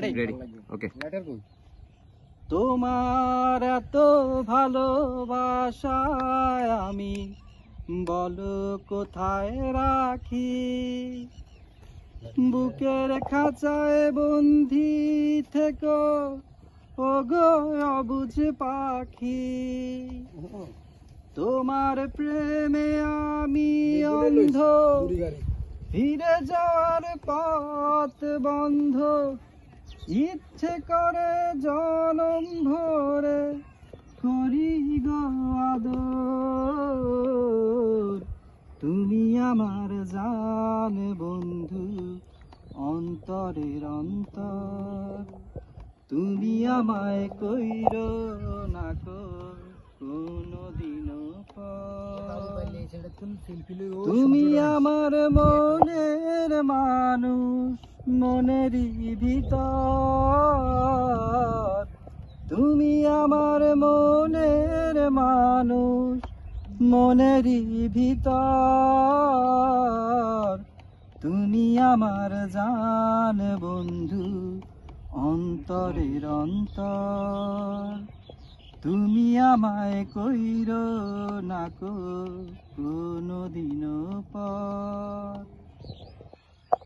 Ready okay. তোমার এত ভালোবাসায় আমি বলো কোথায় রাখি, বুকের খাঁচায় বন্দি থেকো ওগো অবুঝ পাখি। তোমার প্রেমে আমি অন্ধ, ফিরে যাওয়ার পথ বন্ধ, ইচ্ছে করে জনম ভরে করি গো আদর। তুমি আমার জান বন্ধু, অন্তরের অন্তর, তুমি আমায় কইরো না কো কোনদিনও পর। তুমি আমার মনের মানুষ, মনেরই ভিতর, তুমি আমার মনের মানুষ, মনেরই ভিতর, তুমি আমার জান বন্ধু, অন্তরের অন্তর, তুমি আমায় কইরো না কো কোনদিনও পর।